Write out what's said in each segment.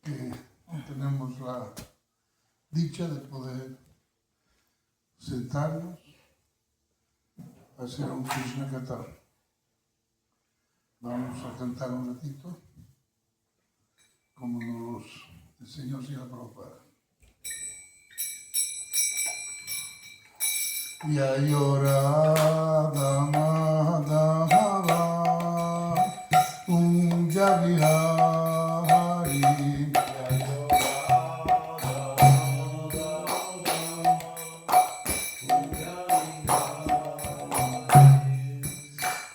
que tenemos la dicha de poder sentarnos a hacer un Krishna Katha. Vamos a cantar un ratito, como nos enseñó el Señor Prabhupada. Yayorada Madhava Unja Vihari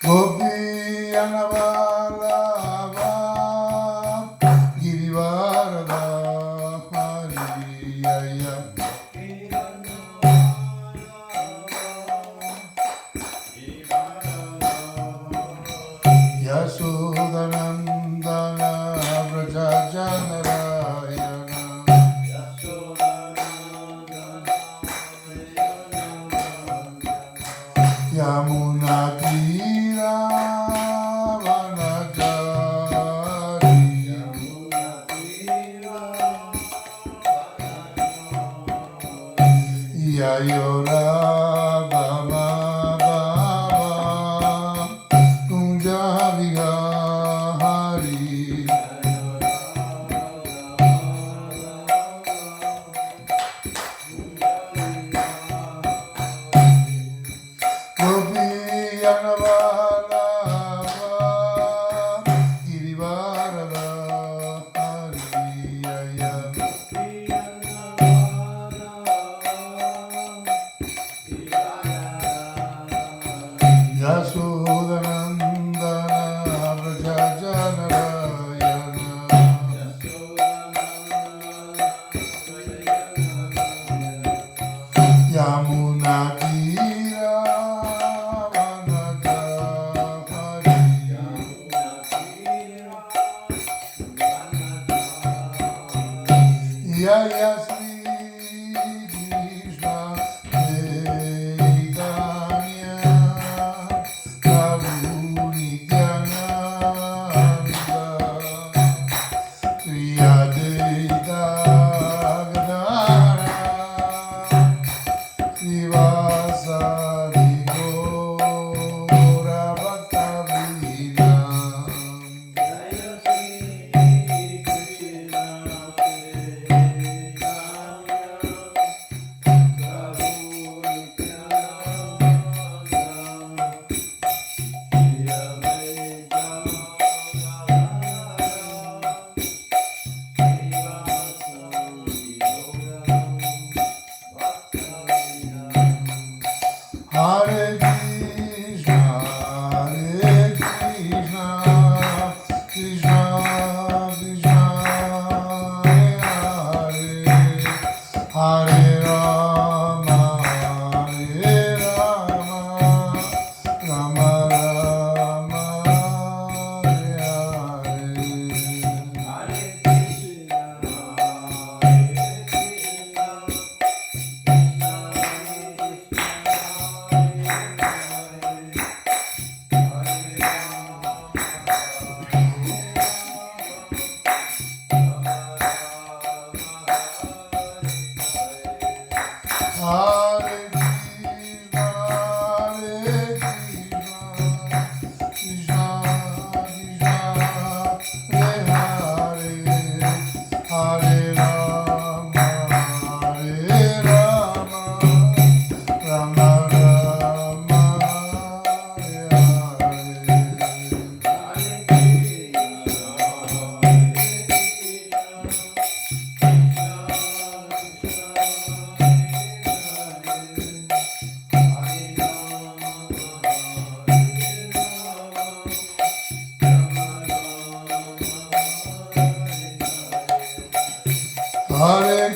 Gopi Anavalava Girivarada Hari Yaya Yasodhanandana Vrajajanarayana Yamunatira Vanachari Yayora Yasodhanandana Vrajajanarayana Yamunatira Vanachari Yaya Sri Krishna Chaitanya Prabhu Nityananda Sri Advaita Gadadhara Srivasadi Gaura Bhaktavrinam Hare Krishna, Krishna Krishna, Hare Rama, Rama Rama, Hare Krishna, Krishna Krishna, Hare Rama, Rama Rama, Hare Hare.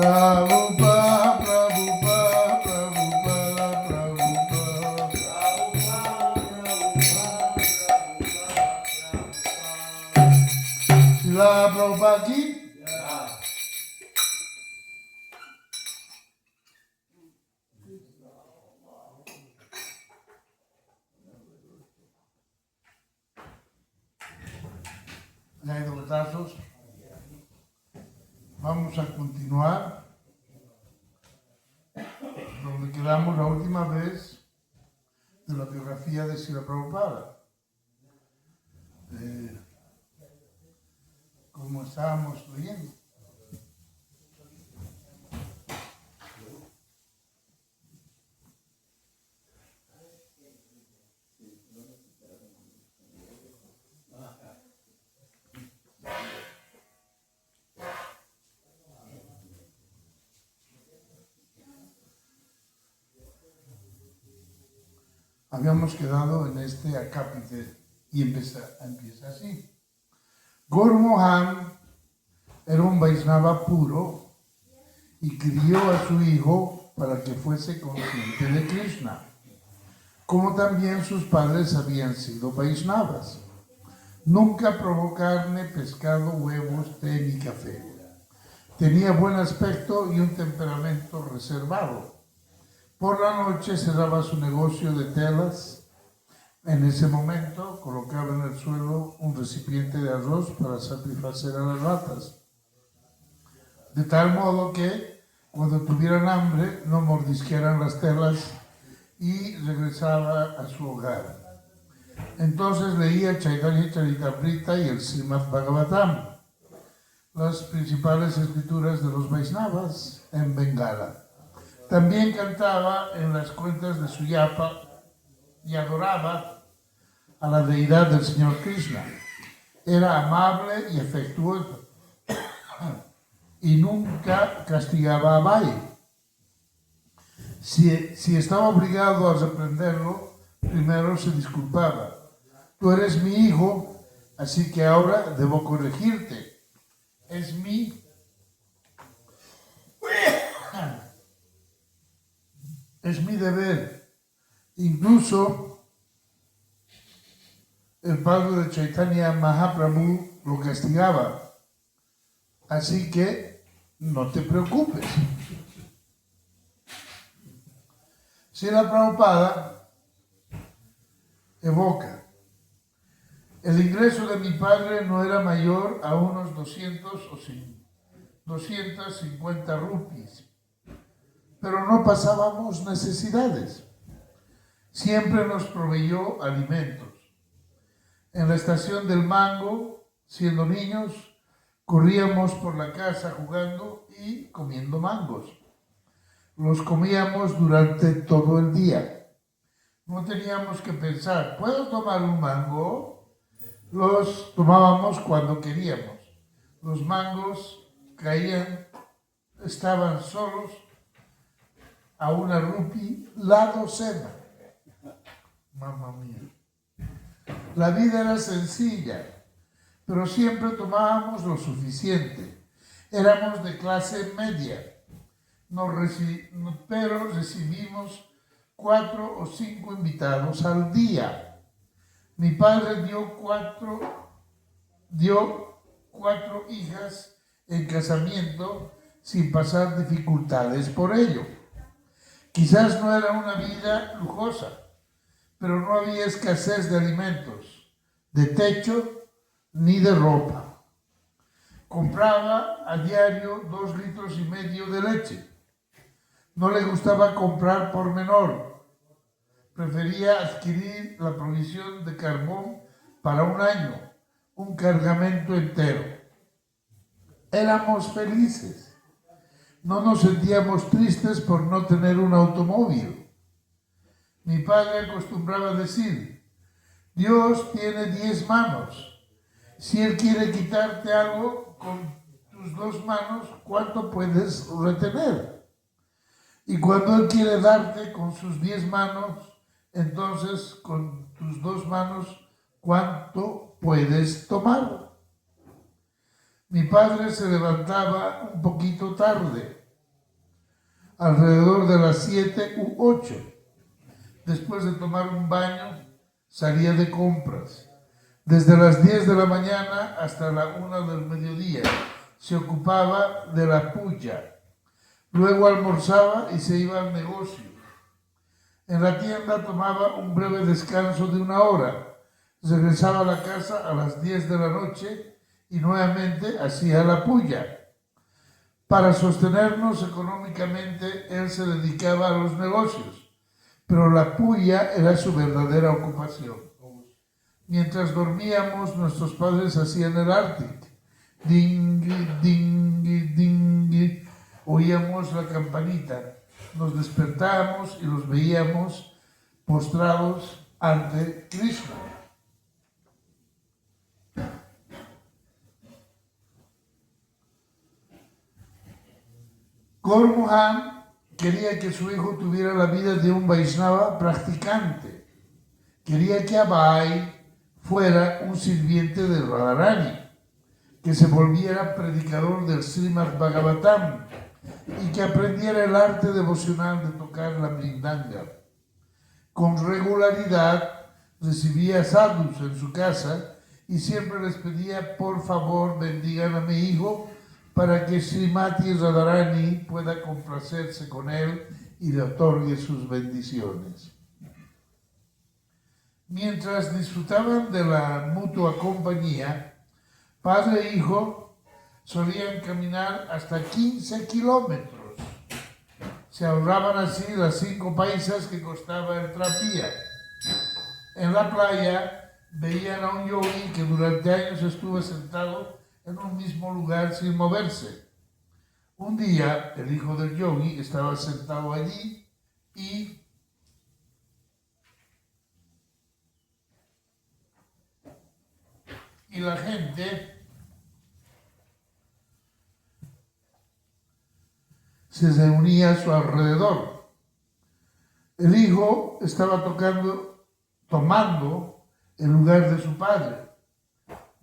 Prabhupada, Prabhupada, Prabhupada, Prabhupada. Srila Prabhupada aquí. Vamos a continuar donde quedamos la última vez de la biografía de Srila Prabhupada. Como estábamos leyendo. Habíamos quedado en este acápite y empieza así. Gaura Mohan era un Vaishnava puro y crió a su hijo para que fuese consciente de Krishna, como también sus padres habían sido Vaishnavas. Nunca probó carne, pescado, huevos, té ni café. Tenía buen aspecto y un temperamento reservado. Por la noche cerraba su negocio de telas. En ese momento colocaba en el suelo un recipiente de arroz para satisfacer a las ratas. De tal modo que cuando tuvieran hambre no mordisquearan las telas y regresaba a su hogar. Entonces leía Chaitanya Charitamrita y el Srimad Bhagavatam, las principales escrituras de los Vaishnavas en Bengala. También cantaba en las cuentas de su yapa y adoraba a la deidad del Señor Krishna. Era amable y afectuoso y nunca castigaba a Vai. Si estaba obligado a reprenderlo, primero se disculpaba. Tú eres mi hijo, así que ahora debo corregirte. Es mi deber. Incluso el padre de Chaitanya Mahaprabhu lo castigaba. Así que no te preocupes. Srila Prabhupada evoca: el ingreso de mi padre no era mayor a unos 250 rupees, pero no pasábamos necesidades. Siempre nos proveyó alimentos. En la estación del mango, siendo niños, corríamos por la casa jugando y comiendo mangos. Los comíamos durante todo el día. No teníamos que pensar, ¿puedo tomar un mango? Los tomábamos cuando queríamos. Los mangos estaban solos a una rupee la docena. Mamma mía. La vida era sencilla, pero siempre tomábamos lo suficiente. Éramos de clase media, pero recibimos 4 o 5 invitados al día. Mi padre dio cuatro hijas en casamiento sin pasar dificultades por ello. Quizás no era una vida lujosa, pero no había escasez de alimentos, de techo ni de ropa. Compraba a diario 2,5 litros de leche. No le gustaba comprar por menor. Prefería adquirir la provisión de carbón para un año, un cargamento entero. Éramos felices. No nos sentíamos tristes por no tener un automóvil. Mi padre acostumbraba decir: Dios tiene 10 manos. Si Él quiere quitarte algo con tus 2 manos, ¿cuánto puedes retener? Y cuando Él quiere darte con sus 10 manos, entonces con tus 2 manos, ¿cuánto puedes tomar? Mi padre se levantaba un poquito tarde, alrededor de las 7 u 8. Después de tomar un baño, salía de compras. Desde las 10 de la mañana hasta la 1 del mediodía se ocupaba de la puya. Luego almorzaba y se iba al negocio. En la tienda tomaba un breve descanso de 1 hora. Regresaba a la casa a las 10 de la noche y nuevamente hacía la puya. Para sostenernos económicamente, él se dedicaba a los negocios, pero la puya era su verdadera ocupación. Mientras dormíamos, nuestros padres hacían el ártic. Dingui, dingui, dingui. Oíamos la campanita. Nos despertábamos y los veíamos postrados ante Krishna. Gaur Mohan quería que su hijo tuviera la vida de un Vaishnava practicante. Quería que Abai fuera un sirviente de Radharani, que se volviera predicador del Srimad Bhagavatam y que aprendiera el arte devocional de tocar la mridanga. Con regularidad recibía sadhus en su casa y siempre les pedía: por favor, bendigan a mi hijo para que Srimati Radharani pueda complacerse con él y le otorgue sus bendiciones. Mientras disfrutaban de la mutua compañía, padre e hijo solían caminar hasta 15 kilómetros. Se ahorraban así las 5 paisas que costaba el tranvía. En la playa veían a un yogi que durante años estuvo sentado en un mismo lugar sin moverse. Un día el hijo del yogi estaba sentado allí y la gente se reunía a su alrededor. El hijo estaba tomando el lugar de su padre.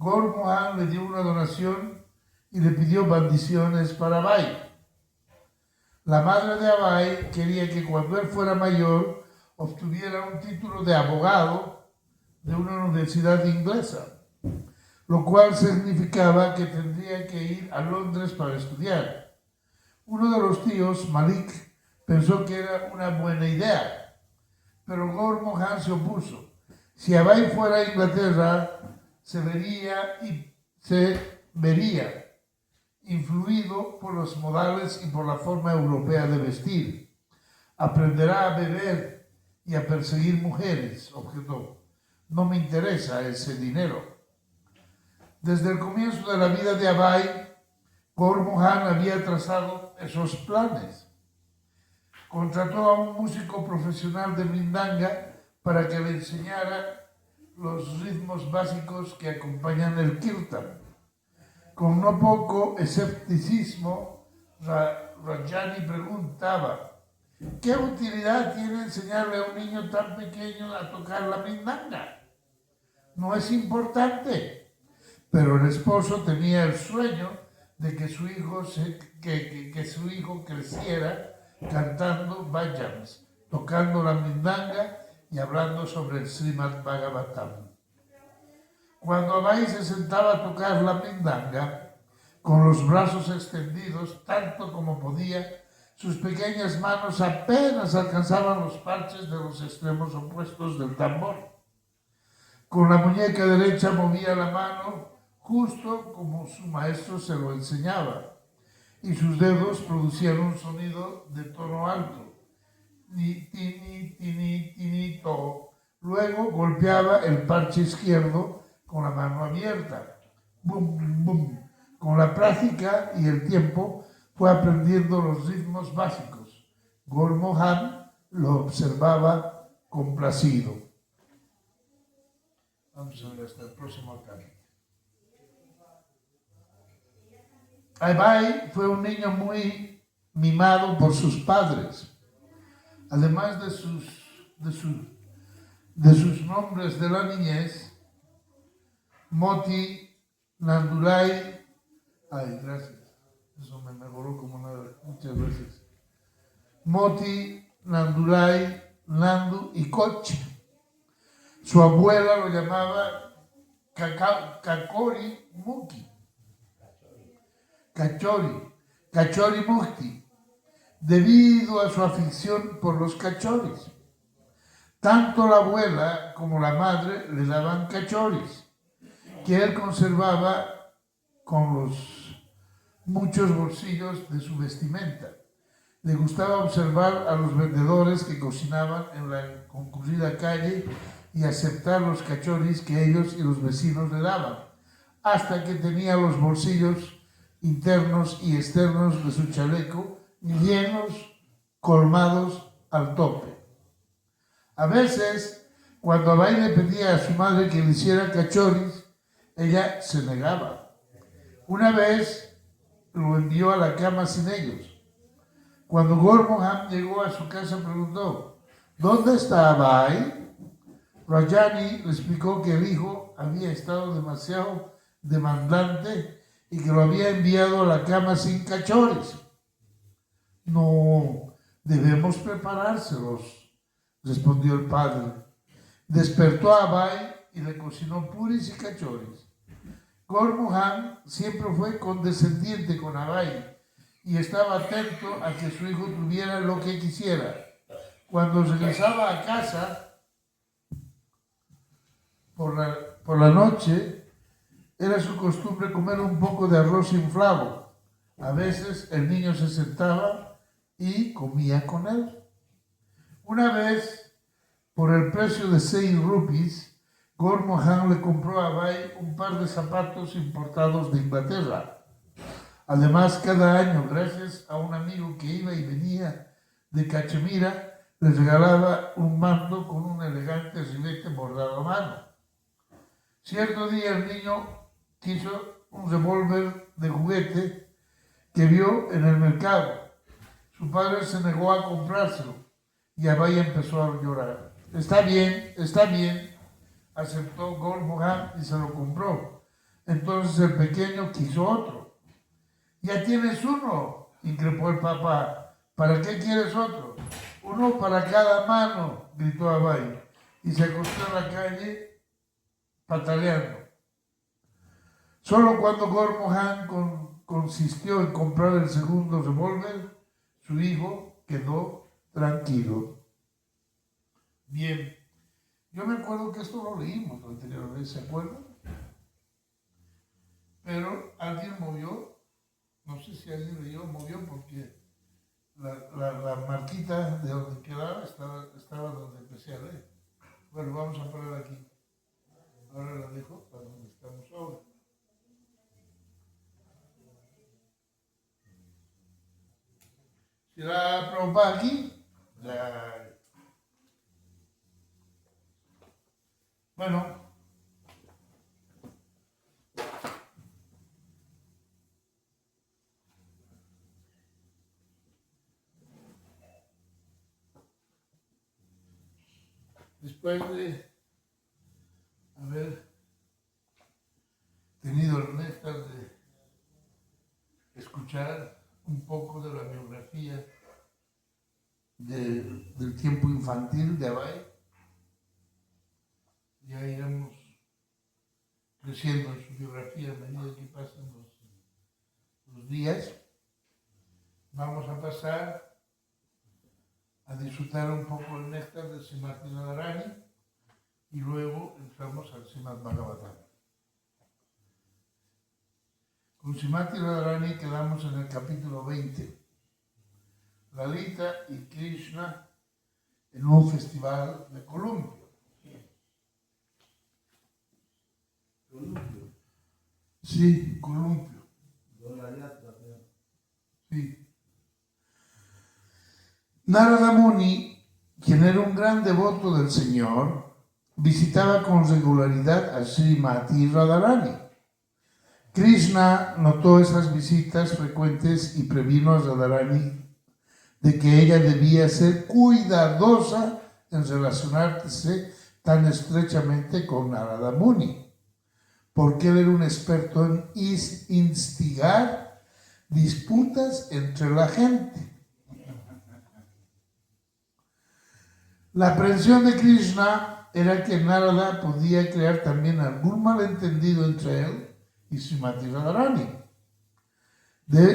Gaur Mohan le dio una donación y le pidió bendiciones para Abai. La madre de Abai quería que cuando él fuera mayor obtuviera un título de abogado de una universidad inglesa, lo cual significaba que tendría que ir a Londres para estudiar. Uno de los tíos, Malik, pensó que era una buena idea, pero Gaur Mohan se opuso. Si Abai fuera a Inglaterra, se vería influido por los modales y por la forma europea de vestir. Aprenderá a beber y a perseguir mujeres, objetó. No me interesa ese dinero. Desde el comienzo de la vida de Abai, Gaur Mohan había trazado esos planes. Contrató a un músico profesional de mridanga para que le enseñara los ritmos básicos que acompañan el kirtan. Con no poco escepticismo, Rajani preguntaba: ¿qué utilidad tiene enseñarle a un niño tan pequeño a tocar la mridanga? No es importante. Pero el esposo tenía el sueño de que su hijo, su hijo creciera cantando bhajans, tocando la mridanga y hablando sobre el Srimad Bhagavatam. Cuando Abai se sentaba a tocar la mridanga, con los brazos extendidos tanto como podía, sus pequeñas manos apenas alcanzaban los parches de los extremos opuestos del tambor. Con la muñeca derecha movía la mano justo como su maestro se lo enseñaba, y sus dedos producían un sonido de tono alto. Ni, tini, tini, tini, to. Luego golpeaba el parche izquierdo con la mano abierta. Bum, bum. Con la práctica y el tiempo fue aprendiendo los ritmos básicos. Gaur Mohan lo observaba complacido. Vamos a ver hasta el próximo capítulo. Abai fue un niño muy mimado por sus padres. Además de sus nombres de la niñez, Moti, Nandulai, ay, gracias, eso me mejoró como nada, muchas gracias. Moti, Nandurai, Nandu y Coche. Su abuela lo llamaba Kakori Muki. Cachori Mukti, debido a su afición por los cachoris. Tanto la abuela como la madre le daban cachoris, que él conservaba con los muchos bolsillos de su vestimenta. Le gustaba observar a los vendedores que cocinaban en la concurrida calle y aceptar los cachoris que ellos y los vecinos le daban, hasta que tenía los bolsillos internos y externos de su chaleco llenos, colmados al tope. A veces, cuando Abai le pedía a su madre que le hiciera cachoris, ella se negaba. Una vez lo envió a la cama sin ellos. Cuando Gormohan llegó a su casa, preguntó: ¿dónde está Abai? Rajani le explicó que el hijo había estado demasiado demandante y que lo había enviado a la cama sin cachoris. No, debemos preparárselos, respondió el padre. Despertó a Abai y le cocinó puris y cachoris. Gormohan siempre fue condescendiente con Abai y estaba atento a que su hijo tuviera lo que quisiera. Cuando regresaba a casa por la noche, era su costumbre comer un poco de arroz inflado. A veces el niño se sentaba y comía con él. Una vez, por el precio de 6 rupees, Gormohan le compró a Abai un par de zapatos importados de Inglaterra. Además, cada año, gracias a un amigo que iba y venía de Cachemira, le regalaba un mando con un elegante ribete bordado a mano. Cierto día el niño quiso un revólver de juguete que vio en el mercado. Su padre se negó a comprárselo y Abai empezó a llorar. Está bien, aceptó Gormohan y se lo compró. Entonces el pequeño quiso otro. Ya tienes uno, increpó el papá. ¿Para qué quieres otro? Uno para cada mano, gritó Abai, y se acostó en la calle pataleando. Solo cuando Gormohan consistió en comprar el segundo revólver, su hijo quedó tranquilo. Bien, yo me acuerdo que esto lo leímos la anterior vez, ¿se acuerdan? Pero alguien movió, no sé si alguien leyó, movió porque la marquita de donde quedaba estaba donde empecé a leer. Bueno, vamos a parar aquí. Ahora la dejo para donde estamos ahora. Si la Prabhupada aquí, ya. Bueno. Después de haber tenido el néctar de escuchar un poco de la biografía del tiempo infantil de Abai, ya iremos creciendo en su biografía a medida que pasen los días. Vamos a pasar a disfrutar un poco el néctar de Srimati Radharani y luego entramos al Srimad Bhagavatam. Con Srimati Radharani quedamos en el capítulo 20. Lalita y Krishna en un festival de columpio. ¿Columpio? Sí, columpio. Sí. Narada Muni, quien era un gran devoto del Señor, visitaba con regularidad a Srimati Radharani. Krishna notó esas visitas frecuentes y previno a Radharani de que ella debía ser cuidadosa en relacionarse tan estrechamente con Narada Muni, porque él era un experto en instigar disputas entre la gente. La aprensión de Krishna era que Narada podía crear también algún malentendido entre él y Srimati Radharani.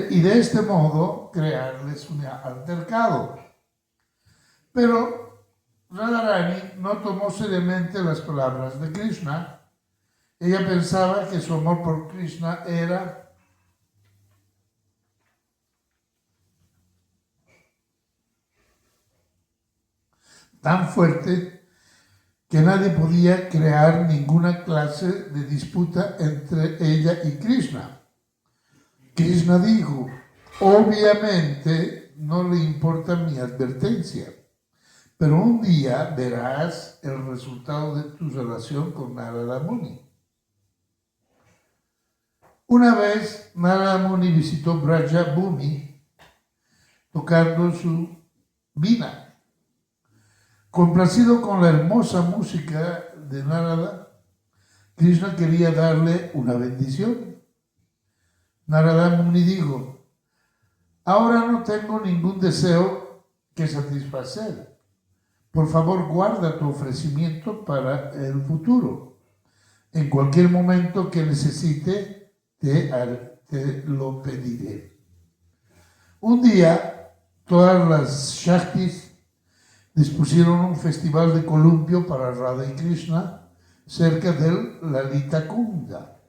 Y de este modo crearles un altercado. Pero Radharani no tomó seriamente las palabras de Krishna. Ella pensaba que su amor por Krishna era tan fuerte que nadie podía crear ninguna clase de disputa entre ella y Krishna. Krishna dijo, obviamente no le importa mi advertencia, pero un día verás el resultado de tu relación con Narada Muni. Una vez Narada Muni visitó Braja Bhumi tocando su vina. Complacido con la hermosa música de Narada, Krishna quería darle una bendición. Narada Muni dijo, ahora no tengo ningún deseo que satisfacer. Por favor, guarda tu ofrecimiento para el futuro. En cualquier momento que necesite, te lo pediré. Un día, todas las Shaktis dispusieron un festival de columpio para Radha y Krishna cerca del Lalita Kunda.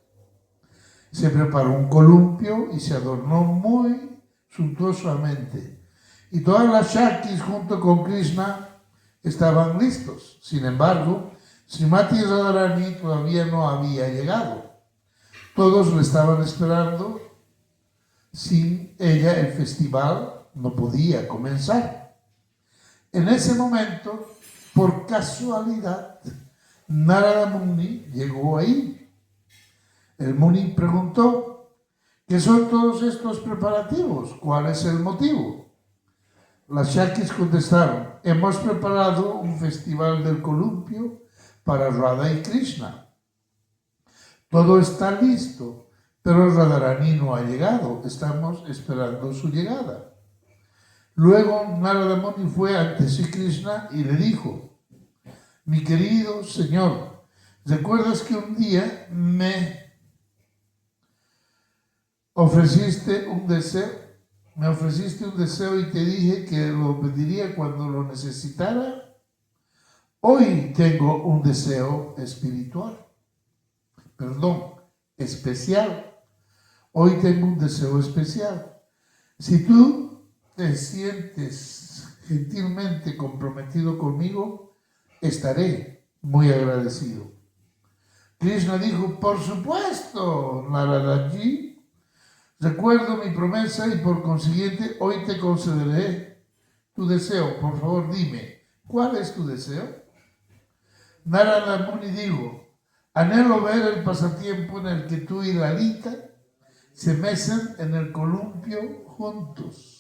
Se preparó un columpio y se adornó muy suntuosamente. Y todas las Shaktis junto con Krishna estaban listos. Sin embargo, Srimati Radharani todavía no había llegado. Todos le estaban esperando. Sin ella el festival no podía comenzar. En ese momento, por casualidad, Narada Muni llegó ahí. El Muni preguntó, ¿qué son todos estos preparativos? ¿Cuál es el motivo? Las Shaktis contestaron, hemos preparado un festival del columpio para Radha y Krishna. Todo está listo, pero Radharani no ha llegado. Estamos esperando su llegada. Luego Narada Muni fue ante Sri Krishna y le dijo, mi querido señor, ¿recuerdas que un día me ofreciste un deseo? Me ofreciste un deseo y te dije que lo pediría cuando lo necesitara. Hoy tengo un deseo especial. Hoy tengo un deseo especial. Si tú te sientes gentilmente comprometido conmigo, estaré muy agradecido. Krishna dijo, por supuesto, Naradaji, recuerdo mi promesa y por consiguiente hoy te concederé tu deseo. Por favor, dime, ¿cuál es tu deseo? Narada Muni dijo, anhelo ver el pasatiempo en el que tú y Lalita se mecen en el columpio juntos.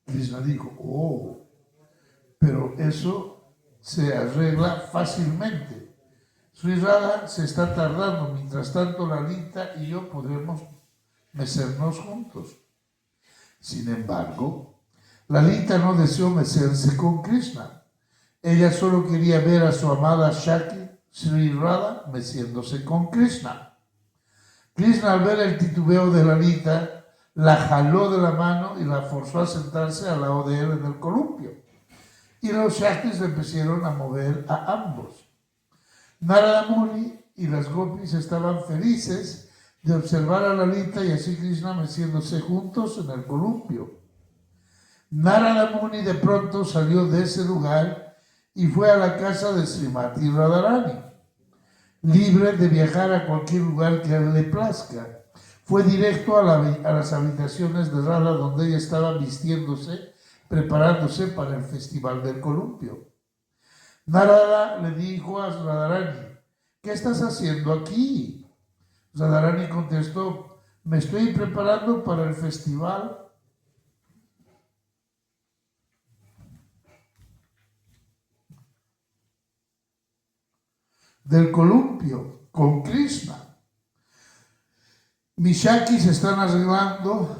Krishna dijo, oh, pero eso se arregla fácilmente. Sri Radha se está tardando, mientras tanto Lalita y yo podremos mecernos juntos. Sin embargo, Lalita no deseó mecerse con Krishna. Ella solo quería ver a su amada Shakti, Sri Radha, meciéndose con Krishna. Krishna, al ver el titubeo de Lalita, la jaló de la mano y la forzó a sentarse al lado de él en el columpio. Y los Shaktis le empezaron a mover a ambos. Narada Muni y las gopis estaban felices de observar a Lalita y así Krishna meciéndose juntos en el columpio. Narada Muni de pronto salió de ese lugar y fue a la casa de Srimati Radharani, libre de viajar a cualquier lugar que a él le plazca. Fue directo a las habitaciones de Radha, donde ella estaba vistiéndose, preparándose para el festival del columpio. Narada le dijo a Radharani, ¿qué estás haciendo aquí? Radharani contestó, me estoy preparando para el festival del columpio con Krishna. Mis Shaktis se están arreglando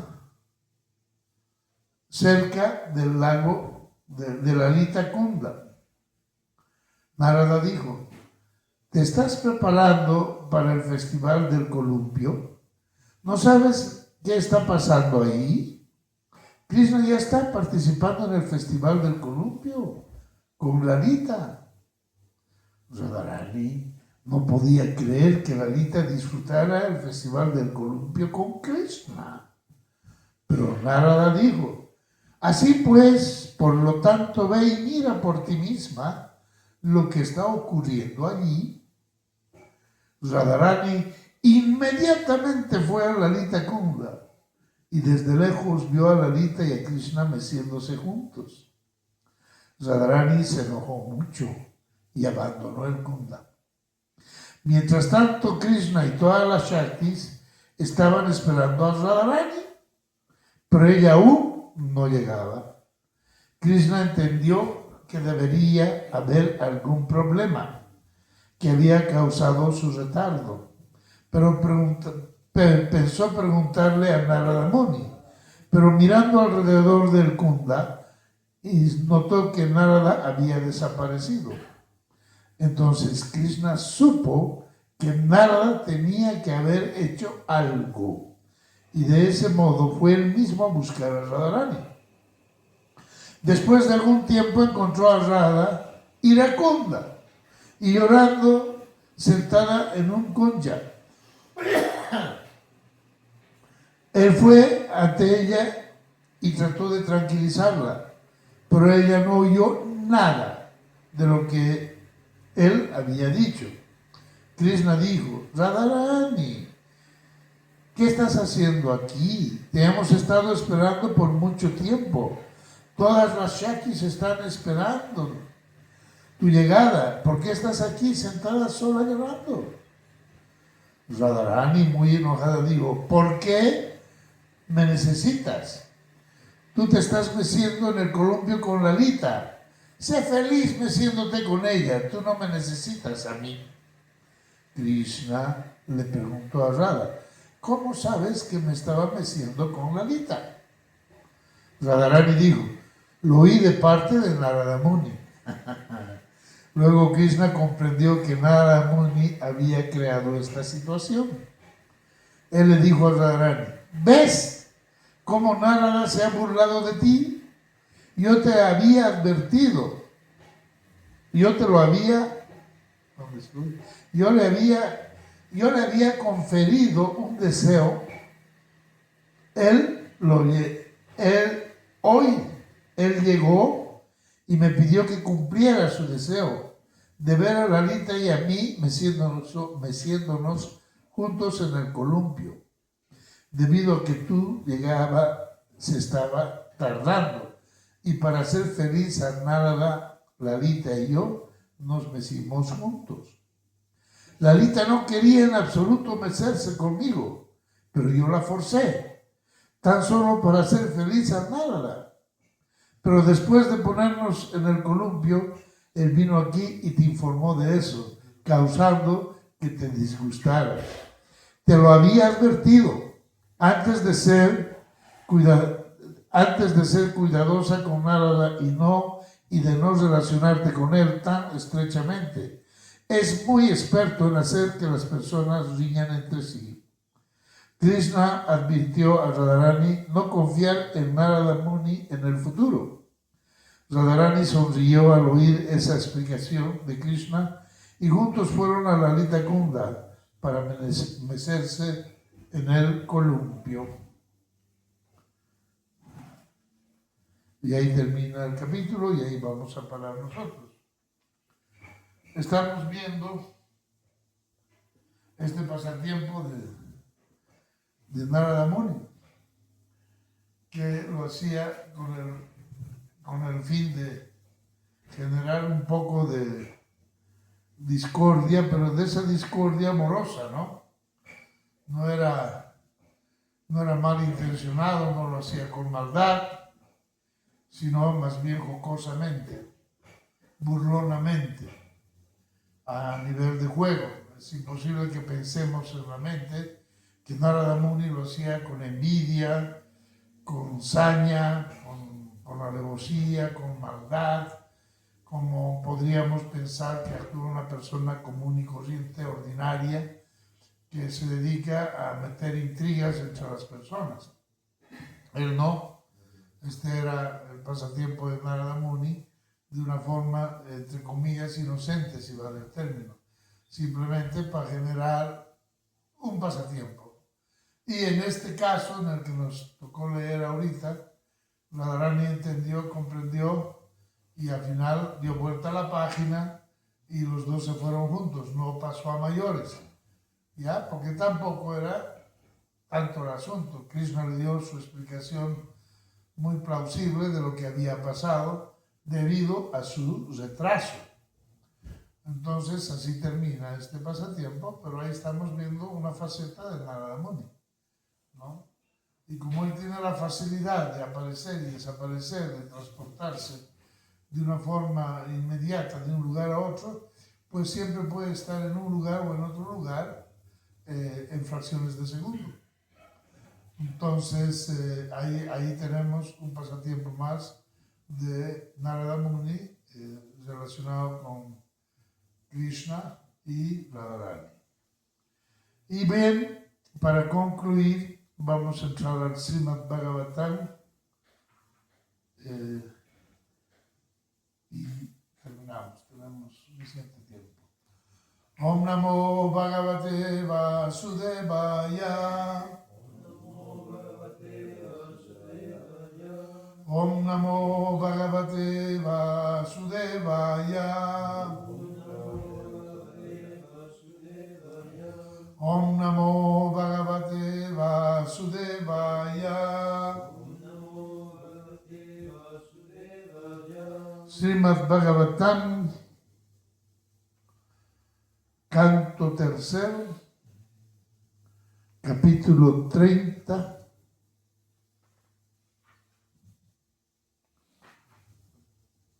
cerca del lago de Lalita Kunda. Narada dijo: ¿te estás preparando para el festival del columpio? ¿No sabes qué está pasando ahí? Krishna ya está participando en el festival del columpio con Lalita. Radharani no podía creer que Lalita disfrutara el festival del columpio con Krishna. Pero Narada dijo: así pues, por lo tanto, ve y mira por ti misma lo que está ocurriendo allí. Radharani inmediatamente fue a Lalita Kunda y desde lejos vio a Lalita y a Krishna meciéndose juntos. Radharani se enojó mucho y abandonó el Kunda. Mientras tanto, Krishna y todas las Shaktis estaban esperando a Radharani, pero ella aún no llegaba. Krishna entendió que debería haber algún problema que había causado su retardo, pero pensó preguntarle a Narada Muni, pero mirando alrededor del Kunda, notó que Narada había desaparecido. Entonces Krishna supo que Narada tenía que haber hecho algo, y de ese modo fue él mismo a buscar a Radharani. Después de algún tiempo encontró a Radha iracunda y llorando sentada en un kunya. Él fue ante ella y trató de tranquilizarla, pero ella no oyó nada de lo que él había dicho. Krishna dijo: Radharani, ¿qué estás haciendo aquí? Te hemos estado esperando por mucho tiempo. Todas las Shaktis están esperando tu llegada. ¿Por qué estás aquí sentada sola llorando? Radharani, muy enojada, dijo: ¿por qué me necesitas? Tú te estás meciendo en el columpio con Lalita. Sé feliz meciéndote con ella. Tú no me necesitas a mí. Krishna le preguntó a Radha: ¿cómo sabes que me estaba meciendo con Lalita? Radharani dijo: lo oí de parte de Narada Muni. Luego Krishna comprendió que Narada Muni había creado esta situación. Él le dijo a Radharani: ¿ves cómo Narada se ha burlado de ti? Yo te había advertido. Yo te lo había... Yo le había conferido un deseo. Él llegó y me pidió que cumpliera su deseo de ver a Lalita y a mí meciéndonos juntos en el columpio. Debido a que tú llegaba, se estaba tardando, y para hacer feliz a Narada, Lalita y yo nos mecimos juntos. Lalita no quería en absoluto mecerse conmigo, pero yo la forcé, tan solo para hacer feliz a Narada. Pero después de ponernos en el columpio, él vino aquí y te informó de eso, causando que te disgustaras. Te lo había advertido antes de ser cuidadosa con Narada y de no relacionarte con él tan estrechamente. Es muy experto en hacer que las personas riñan entre sí. Krishna advirtió a Radharani no confiar en Narada Muni en el futuro. Radharani sonrió al oír esa explicación de Krishna y juntos fueron a Lalita Kunda para mecerse en el columpio. Y ahí termina el capítulo y ahí vamos a parar nosotros. Estamos viendo este pasatiempo de Narada Muni, que lo hacía con el fin de generar un poco de discordia, pero de esa discordia amorosa, ¿no? No era malintencionado, no lo hacía con maldad, sino más bien jocosamente, burlonamente, a nivel de juego. Es imposible que pensemos en la mente que Narada Muni lo hacía con envidia, con saña, con con alevosía, con maldad, como podríamos pensar que actúa una persona común y corriente, ordinaria, que se dedica a meter intrigas entre las personas. Él no. Este era el pasatiempo de Narada Muni de una forma, entre comillas, inocente, si vale el término. Simplemente para generar un pasatiempo. Y en este caso, en el que nos tocó leer ahorita, Radharani entendió, comprendió y al final dio vuelta a la página y los dos se fueron juntos, no pasó a mayores, ¿ya? Porque tampoco era tanto el asunto. Krishna le dio su explicación muy plausible de lo que había pasado debido a su retraso. Entonces así termina este pasatiempo, pero ahí estamos viendo una faceta de Narada Muni, ¿no? Y como él tiene la facilidad de aparecer y desaparecer, de transportarse de una forma inmediata de un lugar a otro, pues siempre puede estar en un lugar o en otro lugar en fracciones de segundo. Entonces ahí tenemos un pasatiempo más de Narada Muni relacionado con Krishna y Radharani. Y bien, para concluir, vamos a entrar al Srimad Bhagavatam y terminamos, tenemos suficiente tiempo. Om Namo Bhagavate Vasudevaya. Om Namo Bhagavate Vasudevaya. Om Namo Bhagavate Vasudevaya. Srimad Bhagavatam, canto tercero, capítulo 30,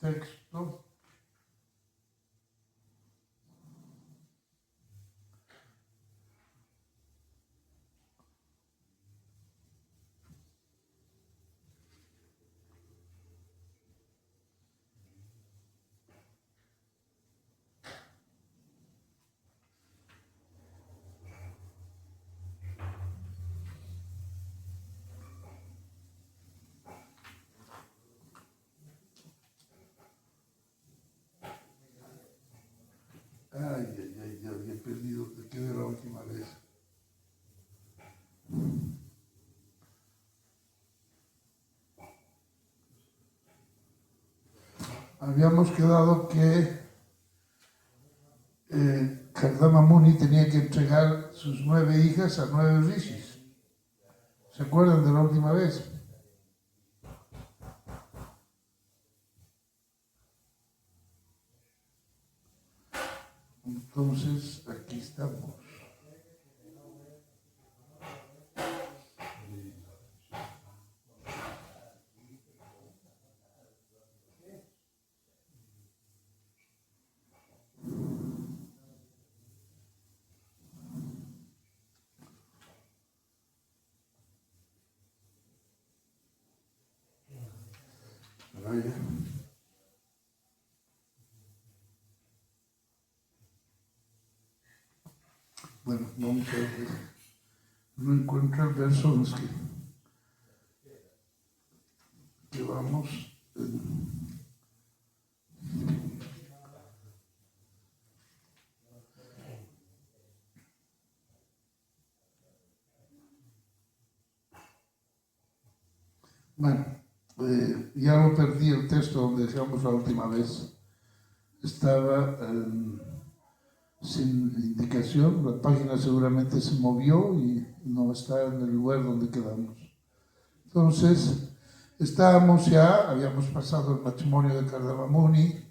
texto. Ya había perdido, te quedé la última vez. Habíamos quedado que Kardama Muni tenía que entregar sus 9 hijas a 9 rishis. ¿Se acuerdan de la última vez? Entonces, aquí estamos. Vaya. Bueno, vamos a ver. No encuentro el verso en los que vamos. Bueno, ya lo perdí el texto donde dejamos la última vez. Estaba sin indicación, la página seguramente se movió y no está en el lugar donde quedamos. Entonces, habíamos pasado el matrimonio de Kardama Muni,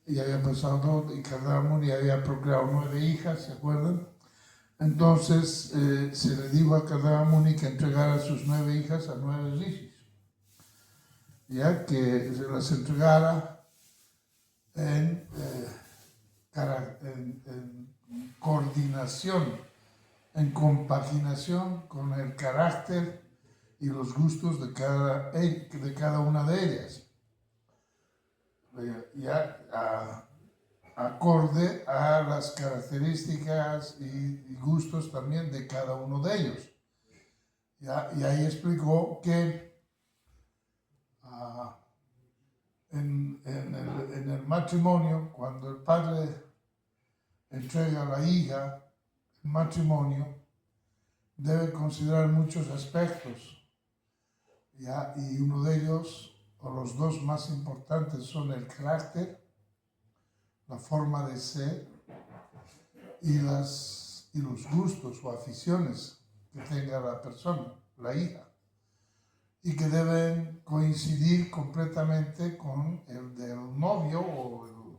y había pasado, y Kardama Muni había procreado 9 hijas, ¿se acuerdan? Entonces se le dijo a Kardama Muni que entregara sus 9 hijas a 9 rishis, ya que se las entregara en coordinación, en compaginación con el carácter y los gustos de cada una de ellas, acorde a las características y gustos también de cada uno de ellos. Y ahí explicó que en el matrimonio, cuando el padre entrega a la hija el matrimonio, debe considerar muchos aspectos, y uno de ellos, o los dos más importantes, son el carácter, la forma de ser y los gustos o aficiones que tenga la persona, la hija, y que deben coincidir completamente con el del novio o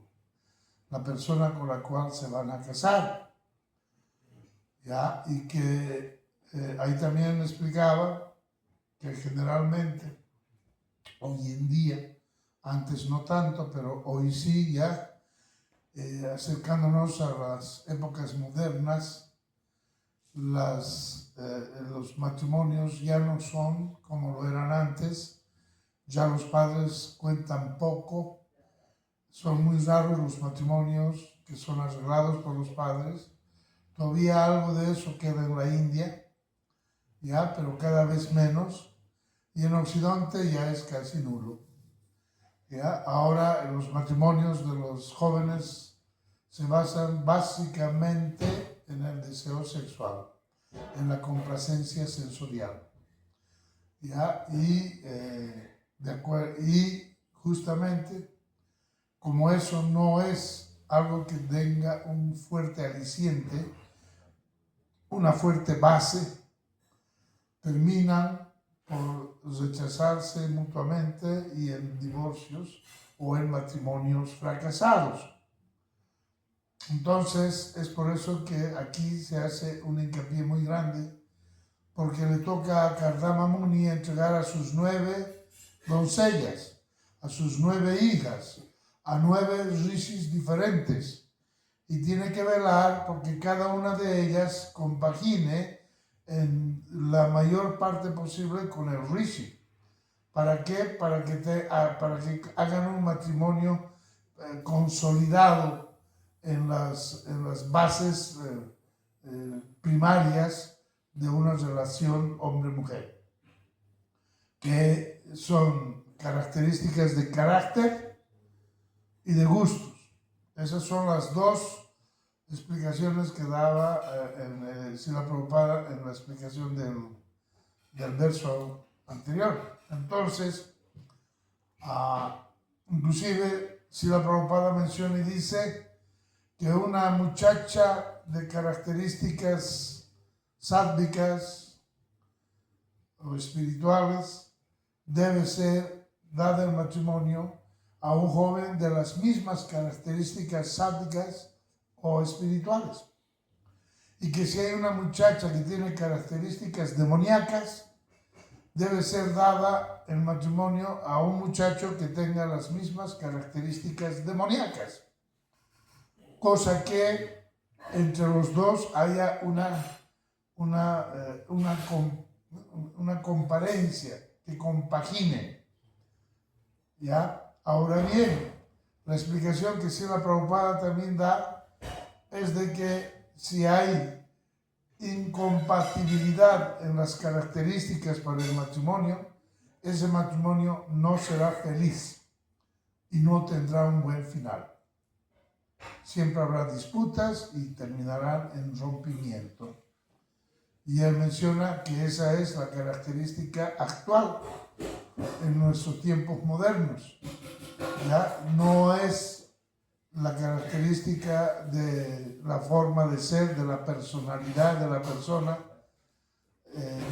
la persona con la cual se van a casar. Y que ahí también explicaba que generalmente, hoy en día, antes no tanto, pero hoy sí, acercándonos a las épocas modernas, los matrimonios ya no son como lo eran antes, ya los padres cuentan poco, son muy raros los matrimonios que son arreglados por los padres. Todavía algo de eso queda en la India, pero cada vez menos, y en Occidente ya es casi nulo. Ahora los matrimonios de los jóvenes se basan básicamente en el deseo sexual, en la complacencia sensorial. Y justamente como eso no es algo que tenga un fuerte aliciente, una fuerte base, terminan por rechazarse mutuamente y en divorcios o en matrimonios fracasados. Entonces es por eso que aquí se hace un hincapié muy grande, porque le toca a Kardama Muni entregar a sus 9 doncellas, a sus 9 hijas, a 9 rishis diferentes, y tiene que velar porque cada una de ellas compagine en la mayor parte posible con el rishi. ¿Para qué? Para que hagan un matrimonio consolidado en las bases primarias de una relación hombre-mujer, que son características de carácter y de gustos. Esas son las dos explicaciones que daba Srila Prabhupada en la explicación del verso anterior. Entonces, inclusive Srila Prabhupada menciona y dice que una muchacha de características sádvicas o espirituales debe ser dada en matrimonio a un joven de las mismas características sádvicas o espirituales. Y que si hay una muchacha que tiene características demoníacas, debe ser dada en matrimonio a un muchacho que tenga las mismas características demoníacas. Cosa que entre los dos haya una comparencia que compagine. Ahora bien, la explicación que Srila Prabhupada también da es de que si hay incompatibilidad en las características para el matrimonio, ese matrimonio no será feliz y no tendrá un buen final. Siempre habrá disputas y terminarán en rompimiento. Y él menciona que esa es la característica actual en nuestros tiempos modernos. No es la característica de la forma de ser, de la personalidad de la persona,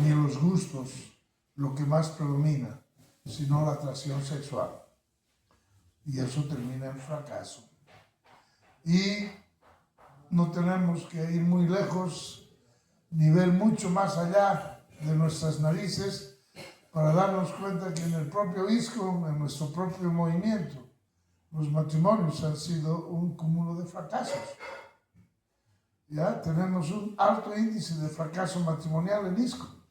ni los gustos, lo que más predomina, sino la atracción sexual. Y eso termina en fracaso. Y no tenemos que ir muy lejos, ni ver mucho más allá de nuestras narices, para darnos cuenta que en el propio ISKCON, en nuestro propio movimiento, los matrimonios han sido un cúmulo de fracasos. Tenemos un alto índice de fracaso matrimonial en ISKCON.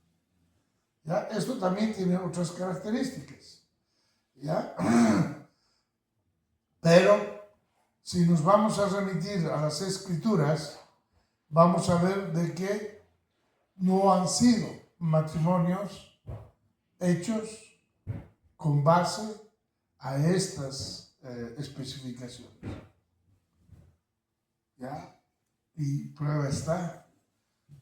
¿Ya? Esto también tiene otras características. ¿Ya? Pero si nos vamos a remitir a las Escrituras, vamos a ver de que no han sido matrimonios hechos con base a estas especificaciones. ¿Ya? Y prueba está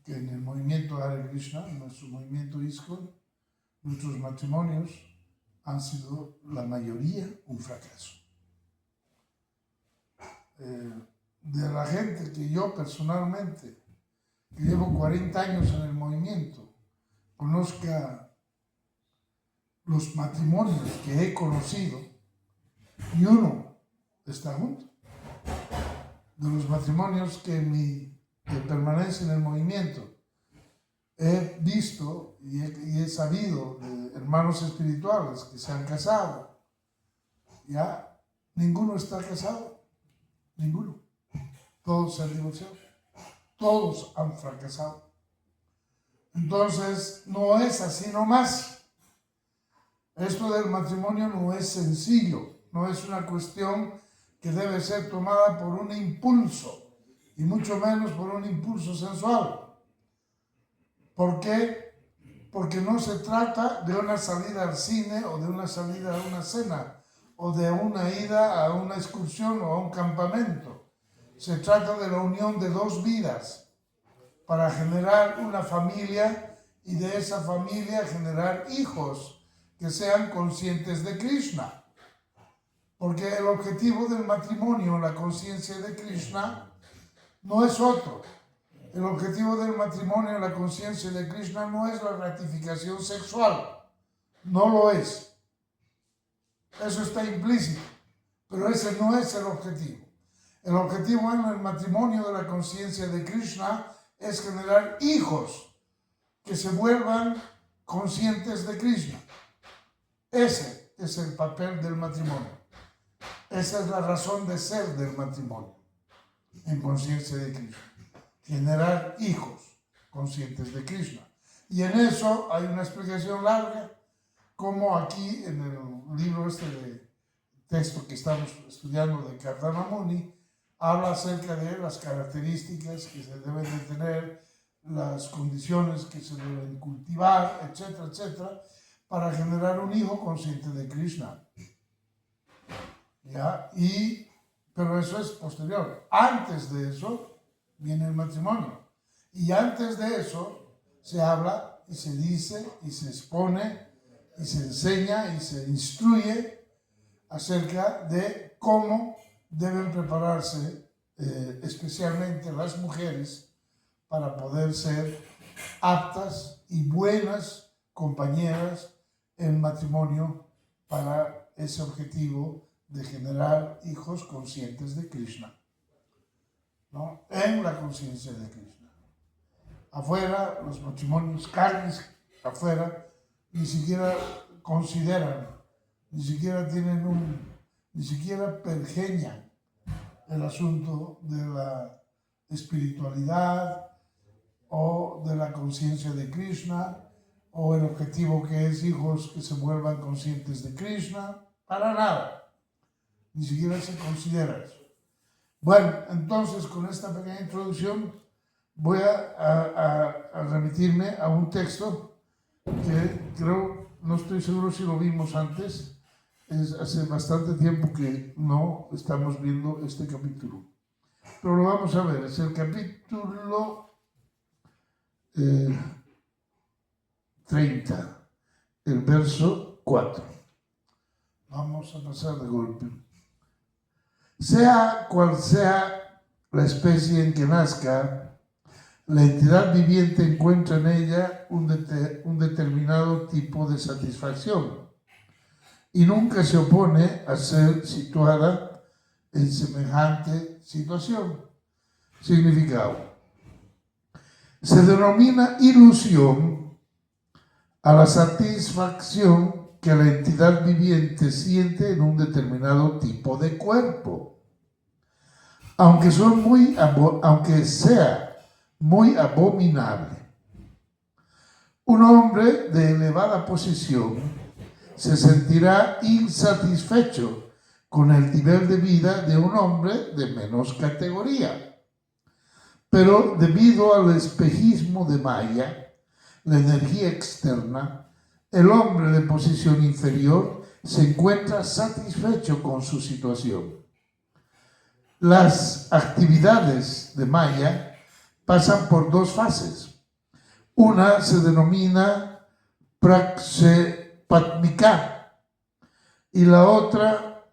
que en el movimiento Hare Krishna, en nuestro movimiento ISKCON, nuestros matrimonios han sido la mayoría un fracaso. De la gente que yo personalmente, que llevo 40 años en el movimiento, conozca los matrimonios que he conocido, y uno está junto. De los matrimonios que permanecen en el movimiento, he visto y he sabido de hermanos espirituales que se han casado. Ya, ninguno está casado, ninguno. Todos se han divorciado, todos han fracasado. Entonces, no es así nomás. Esto del matrimonio no es sencillo, no es una cuestión que debe ser tomada por un impulso, y mucho menos por un impulso sensual. ¿Por qué? Porque no se trata de una salida al cine o de una salida a una cena o de una ida a una excursión o a un campamento. Se trata de la unión de dos vidas para generar una familia y de esa familia generar hijos que sean conscientes de Krishna. Porque el objetivo del matrimonio, la conciencia de Krishna, no es otro. El objetivo del matrimonio, la conciencia de Krishna, no es la gratificación sexual. No lo es. Eso está implícito. Pero ese no es el objetivo. El objetivo en el matrimonio de la conciencia de Krishna es generar hijos que se vuelvan conscientes de Krishna. Ese es el papel del matrimonio. Esa es la razón de ser del matrimonio en conciencia de Krishna. Generar hijos conscientes de Krishna. Y en eso hay una explicación larga, como aquí en el libro de texto que estamos estudiando de Kardama Muni, habla acerca de las características que se deben de tener, las condiciones que se deben cultivar, etcétera, etcétera, para generar un hijo consciente de Krishna. ¿Ya? Pero eso es posterior. Antes de eso viene el matrimonio. Y antes de eso se habla y se dice y se expone y se enseña y se instruye acerca de cómo deben prepararse especialmente las mujeres para poder ser aptas y buenas compañeras en matrimonio para ese objetivo de generar hijos conscientes de Krishna, ¿no? En la conciencia de Krishna. Afuera, los matrimonios carnes, afuera, ni siquiera consideran, ni siquiera pergeñan el asunto de la espiritualidad o de la conciencia de Krishna o el objetivo que es hijos que se vuelvan conscientes de Krishna, para nada. Ni siquiera se considera eso. Bueno, entonces con esta pequeña introducción voy a remitirme a un texto que creo, no estoy seguro si lo vimos antes, hace bastante tiempo que no estamos viendo este capítulo. Pero lo vamos a ver, es el capítulo 30, el verso 4. Vamos a pasar de golpe. Sea cual sea la especie en que nazca, la entidad viviente encuentra en ella un determinado tipo de satisfacción y nunca se opone a ser situada en semejante situación. Significado: se denomina ilusión a la satisfacción que la entidad viviente siente en un determinado tipo de cuerpo, aunque sea muy abominable. Un hombre de elevada posición se sentirá insatisfecho con el nivel de vida de un hombre de menos categoría. Pero debido al espejismo de Maya, la energía externa, el hombre de posición inferior se encuentra satisfecho con su situación. Las actividades de Maya pasan por dos fases. Una se denomina Prakshepatmika y la otra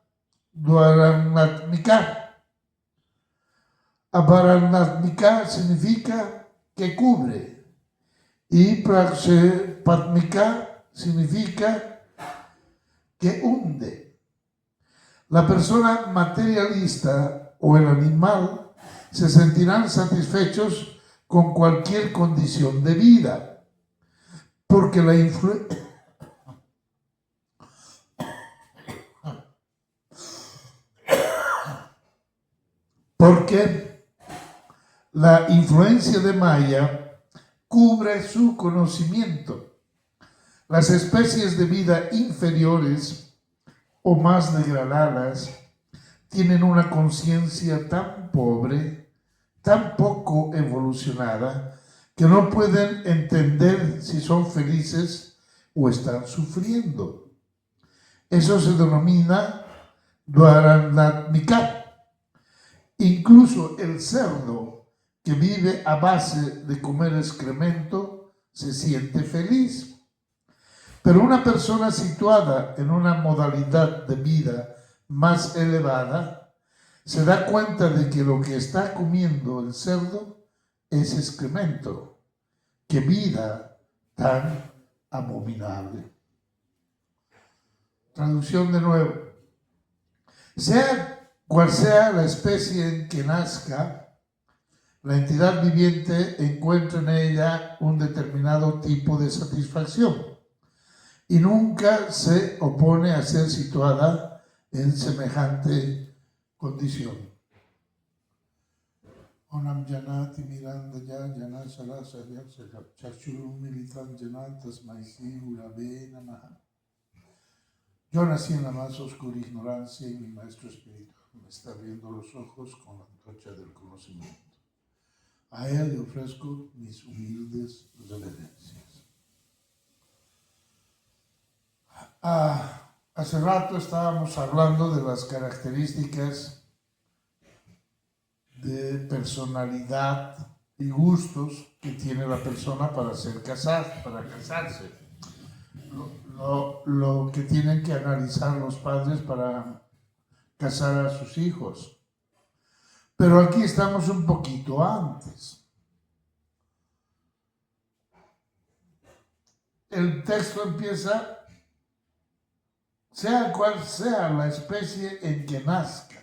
Dvaranatmika. Avaranatmika significa que cubre y Prakshepatmika significa que hunde. La persona materialista o el animal se sentirán satisfechos con cualquier condición de vida, porque la influencia de Maya cubre su conocimiento. Las especies de vida inferiores o más degradadas tienen una conciencia tan pobre, tan poco evolucionada, que no pueden entender si son felices o están sufriendo. Eso se denomina Dvaranatmika. Incluso el cerdo que vive a base de comer excremento se siente feliz. Pero una persona situada en una modalidad de vida más elevada se da cuenta de que lo que está comiendo el cerdo es excremento. ¡Qué vida tan abominable! Traducción de nuevo. Sea cual sea la especie en que nazca, la entidad viviente encuentra en ella un determinado tipo de satisfacción y nunca se opone a ser situada en semejante condición. Onam janati mirandaya janasala chachuru militan janatas maisi urabe namaha. Yo nací en la más oscura ignorancia y mi maestro espiritual me está abriendo los ojos con la antorcha del conocimiento. A él le ofrezco mis humildes reverencias. Hace rato estábamos hablando de las características de personalidad y gustos que tiene la persona para casarse. Lo que tienen que analizar los padres para casar a sus hijos. Pero aquí estamos un poquito antes. El texto empieza, sea cual sea la especie en que nazca.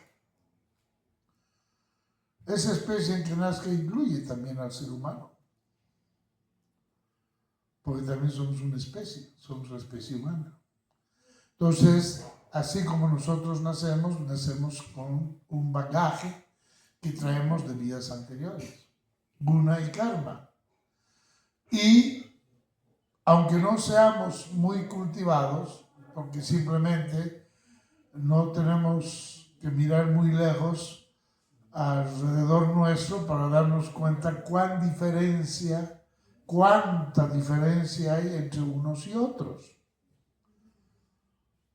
Esa especie en que nazca incluye también al ser humano. Porque también somos una especie, somos la especie humana. Entonces, así como nosotros nacemos con un bagaje que traemos de vidas anteriores, guna y karma. Y aunque no seamos muy cultivados, porque simplemente no tenemos que mirar muy lejos alrededor nuestro para darnos cuenta cuánta diferencia hay entre unos y otros.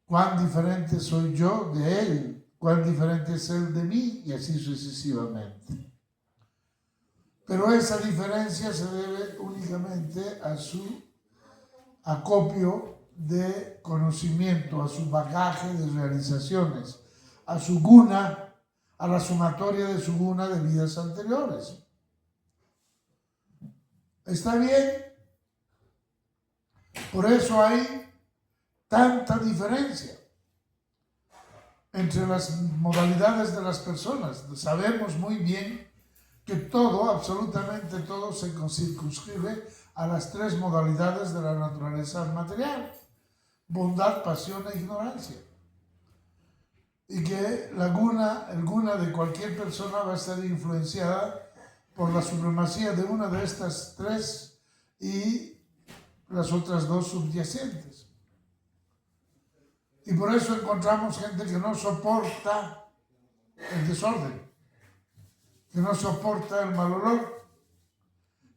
Cuán diferente soy yo de él, cuán diferente es él de mí, y así sucesivamente. Pero esa diferencia se debe únicamente a su acopio de conocimiento, a su bagaje de realizaciones, a su guna, a la sumatoria de su guna de vidas anteriores. ¿Está bien? Por eso hay tanta diferencia entre las modalidades de las personas. Sabemos muy bien que todo, absolutamente todo, se circunscribe a las tres modalidades de la naturaleza material: bondad, pasión e ignorancia. Y que el guna de cualquier persona va a estar influenciada por la supremacía de una de estas tres y las otras dos subyacentes. Y por eso encontramos gente que no soporta el desorden, que no soporta el mal olor,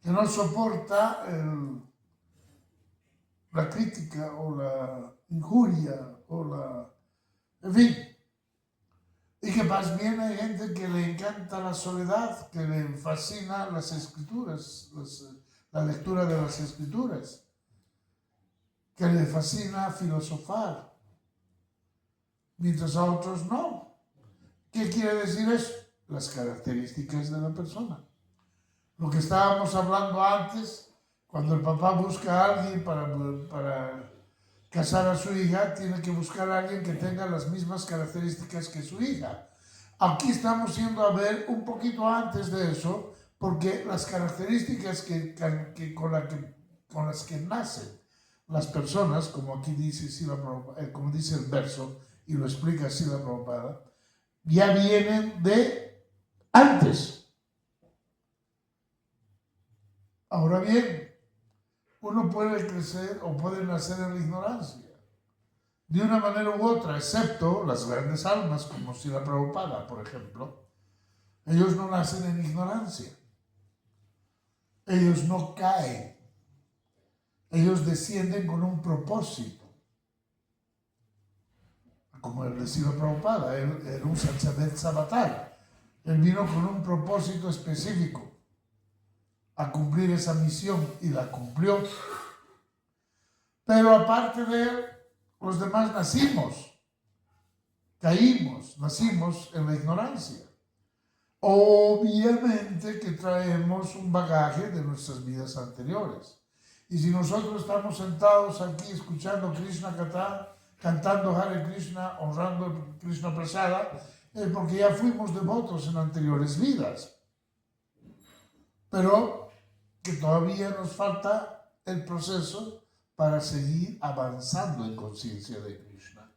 que no soporta la crítica o la injuria o en fin. Y que más bien hay gente que le encanta la soledad, que le fascina las escrituras, la lectura de las escrituras, que le fascina filosofar, mientras a otros no. ¿Qué quiere decir eso? Las características de la persona. Lo que estábamos hablando antes, cuando el papá busca a alguien para casar a su hija, tiene que buscar a alguien que tenga las mismas características que su hija. Aquí estamos yendo a ver un poquito antes de eso, porque las características con las que nacen las personas, como aquí dice como dice el verso, y lo explica Srila Prabhupada, ya vienen de antes. Ahora bien, uno puede crecer o puede nacer en la ignorancia, de una manera u otra, excepto las grandes almas, como Srila Prabhupada, por ejemplo. Ellos no nacen en ignorancia. Ellos no caen. Ellos descienden con un propósito. Como el de Srila Prabhupada, él era un Satsavet Sabatal. Él vino con un propósito específico a cumplir esa misión y la cumplió. Pero aparte de él, los demás nacimos en la ignorancia. Obviamente que traemos un bagaje de nuestras vidas anteriores. Y si nosotros estamos sentados aquí escuchando Krishna Katha, cantando Hare Krishna, honrando Krishna Prasada, es porque ya fuimos devotos en anteriores vidas. Pero que todavía nos falta el proceso para seguir avanzando en conciencia de Krishna.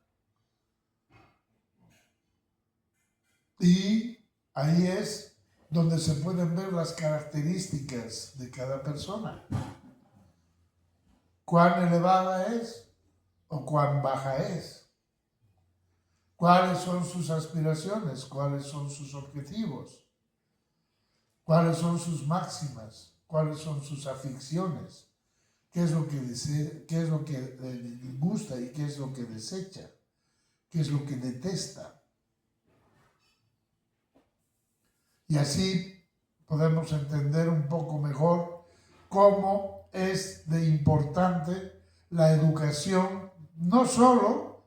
Y ahí es donde se pueden ver las características de cada persona. Cuán elevada es o cuán baja es. Cuáles son sus aspiraciones, cuáles son sus objetivos, cuáles son sus máximas, cuáles son sus aficiones. ¿Qué es lo que desea, qué es lo que le gusta y qué es lo que desecha? ¿Qué es lo que detesta? Y así podemos entender un poco mejor cómo es de importante la educación, no solo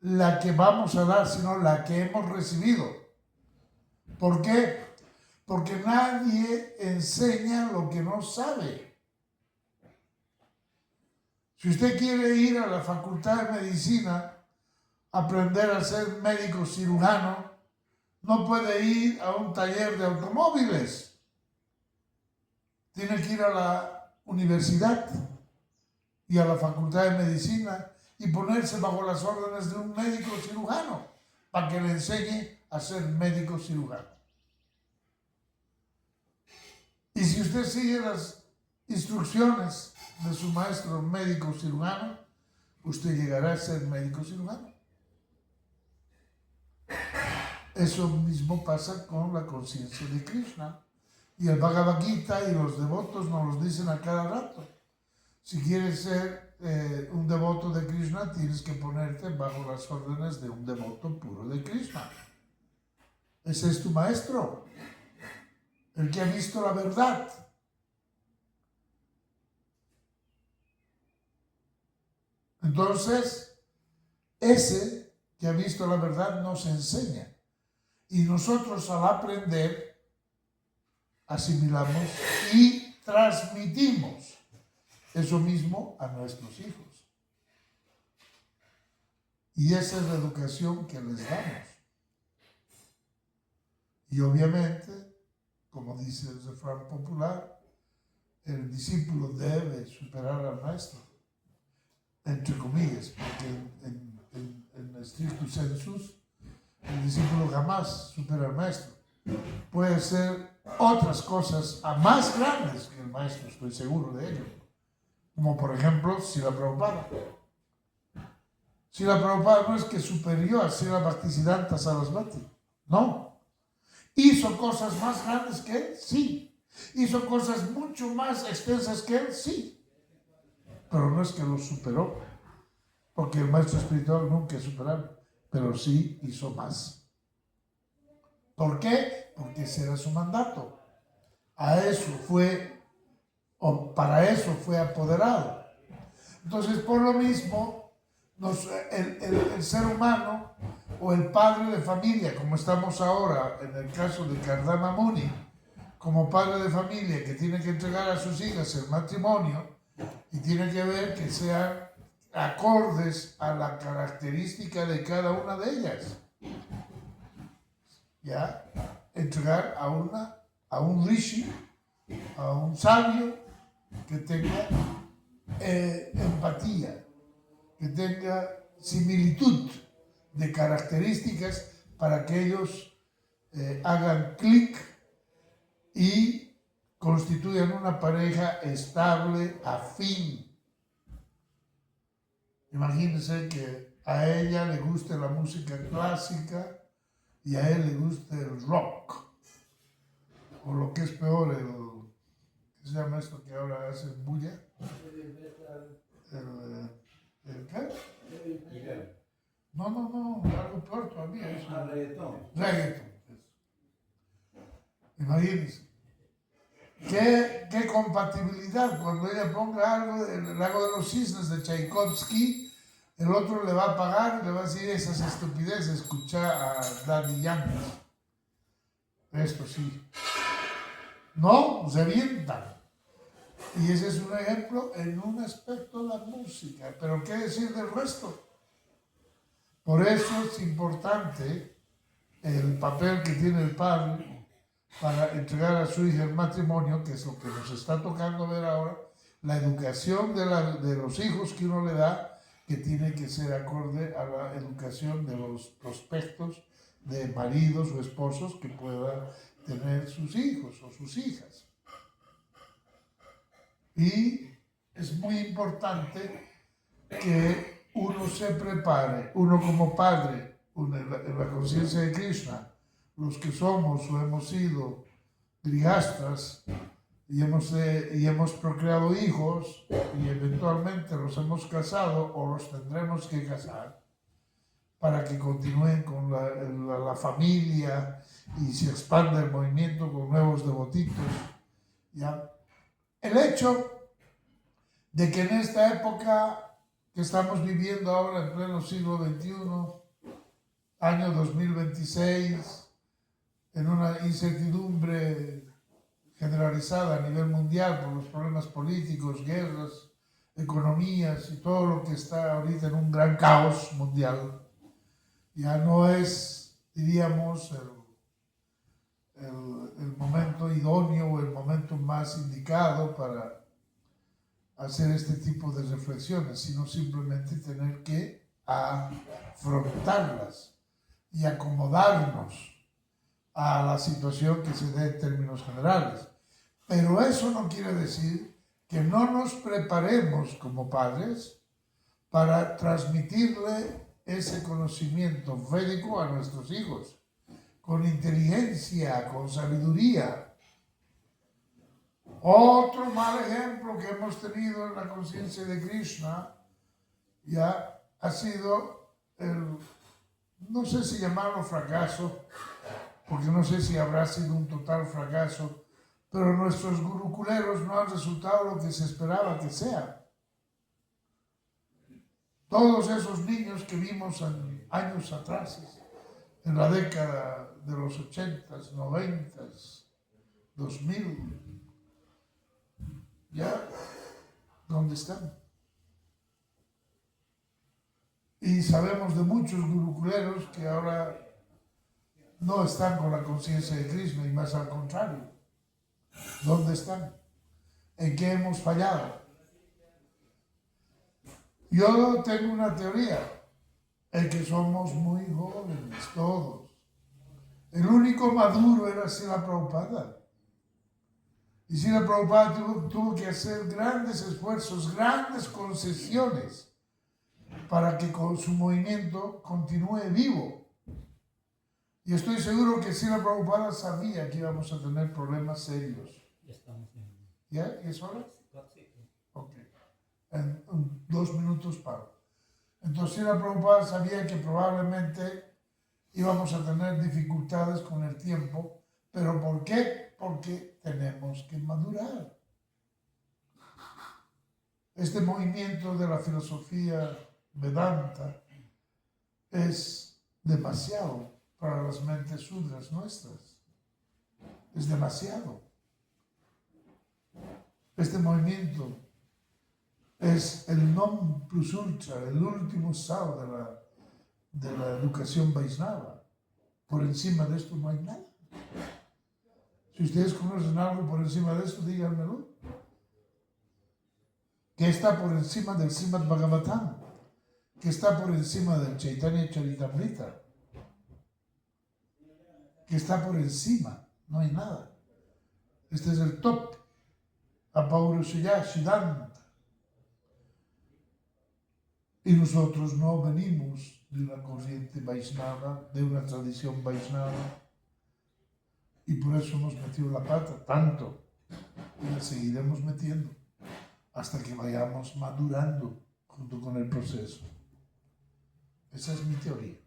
la que vamos a dar, sino la que hemos recibido. ¿Por qué? Porque nadie enseña lo que no sabe. Si usted quiere ir a la Facultad de Medicina, aprender a ser médico cirujano, no puede ir a un taller de automóviles. Tiene que ir a la universidad y a la Facultad de Medicina y ponerse bajo las órdenes de un médico cirujano para que le enseñe a ser médico cirujano. Y si usted sigue las instrucciones de su maestro médico cirujano, usted llegará a ser médico cirujano. Eso mismo pasa con la conciencia de Krishna. Y el Bhagavad Gita y los devotos nos lo dicen a cada rato. Si quieres ser un devoto de Krishna, tienes que ponerte bajo las órdenes de un devoto puro de Krishna. Ese es tu maestro, el que ha visto la verdad. Entonces, ese que ha visto la verdad nos enseña. Y nosotros al aprender, asimilamos y transmitimos eso mismo a nuestros hijos. Y esa es la educación que les damos. Y obviamente, como dice el refrán popular, el discípulo debe superar al maestro, entre comillas, porque en estricto sensus, el discípulo jamás supera al maestro. Puede ser otras cosas más grandes que el maestro, estoy seguro de ello. como por ejemplo Srila Prabhupada. Srila Prabhupada no es que superior a Srila Bhaktisiddhanta Sarasvati, no. ¿Hizo cosas más grandes que él? Sí. ¿Hizo cosas mucho más extensas que él? Sí. Pero no es que lo superó, porque el maestro espiritual nunca es superable, pero sí hizo más. ¿Por qué? Porque ese era su mandato. A eso fue, o para eso fue apoderado. Entonces, por lo mismo, el ser humano o el padre de familia, como estamos ahora en el caso de Kardama Muni, como padre de familia que tiene que entregar a sus hijas el matrimonio y tiene que ver que sean acordes a la característica de cada una de ellas. ¿Ya? Entregar a un rishi, a un sabio que tenga empatía, que tenga similitud de características para que ellos hagan clic y constituyan una pareja estable, afín. Imagínense que a ella le guste la música clásica y a él le guste el rock, o lo que es peor, ¿qué se llama esto que ahora hacen bulla? ¿El qué? No, algo peor todavía. Reggaetón. Imagínense. ¿Qué compatibilidad? Cuando ella ponga algo, el Lago de los Cisnes de Tchaikovsky, el otro le va a pagar y le va a decir esas estupideces, escuchar a Daddy Yankee. Esto sí. No, se revientan. Y ese es un ejemplo en un aspecto de la música. Pero ¿qué decir del resto? Por eso es importante el papel que tiene el padre para entregar a su hija el matrimonio, que es lo que nos está tocando ver ahora, la educación de los hijos que uno le da, que tiene que ser acorde a la educación de los prospectos de maridos o esposos que puedan tener sus hijos o sus hijas. Y es muy importante que uno se prepare, uno como padre, en la conciencia de Krishna, los que somos o hemos sido grihastas y hemos procreado hijos y eventualmente los hemos casado o los tendremos que casar para que continúen con la familia y se expanda el movimiento con nuevos devotitos. ¿Ya? El hecho de que en esta época que estamos viviendo ahora en pleno siglo XXI, año 2026, en una incertidumbre generalizada a nivel mundial por los problemas políticos, guerras, economías y todo lo que está ahorita en un gran caos mundial, ya no es, diríamos, el momento idóneo o el momento más indicado para hacer este tipo de reflexiones, sino simplemente tener que afrontarlas y acomodarnos a la situación que se dé en términos generales. Pero eso no quiere decir que no nos preparemos como padres para transmitirle ese conocimiento védico a nuestros hijos, con inteligencia, con sabiduría. Otro mal ejemplo que hemos tenido en la conciencia de Krishna ya ha sido no sé si llamarlo fracaso, porque no sé si habrá sido un total fracaso, pero nuestros gurukuleros no han resultado lo que se esperaba que sean. Todos esos niños que vimos años atrás, en la década de los 80s, 90s, 2000, ¿ya? ¿Dónde están? Y sabemos de muchos gurukuleros que ahora no están con la conciencia de Krishna y más al contrario. ¿Dónde están? ¿En qué hemos fallado? Yo tengo una teoría, el que somos muy jóvenes todos. El único maduro era Srila Prabhupada. Y Srila Prabhupada tuvo que hacer grandes esfuerzos, grandes concesiones para que con su movimiento continúe vivo. Y estoy seguro que Srila Prabhupada sabía que íbamos a tener problemas serios. Ya estamos en... ¿Ya? ¿Y es hora? Sí. Ok. En 2 minutos paro. Entonces Srila Prabhupada sabía que probablemente íbamos a tener dificultades con el tiempo. ¿Pero por qué? Porque tenemos que madurar. Este movimiento de la filosofía Vedanta es demasiado para las mentes sudras nuestras. Es demasiado. Este movimiento es el non plus ultra, el último sal de la educación Vaishnava. Por encima de esto no hay nada. Si ustedes conocen algo por encima de esto, díganmelo. Que está por encima del Srimad Bhagavatam, que está por encima del Chaitanya Charitamrita, que está por encima, no hay nada. Este es el top. Apaurusaya Siddhanta. Y nosotros no venimos de una corriente Vaishnava, de una tradición Vaishnava, y por eso hemos metido la pata tanto, y la seguiremos metiendo hasta que vayamos madurando junto con el proceso. Esa es mi teoría.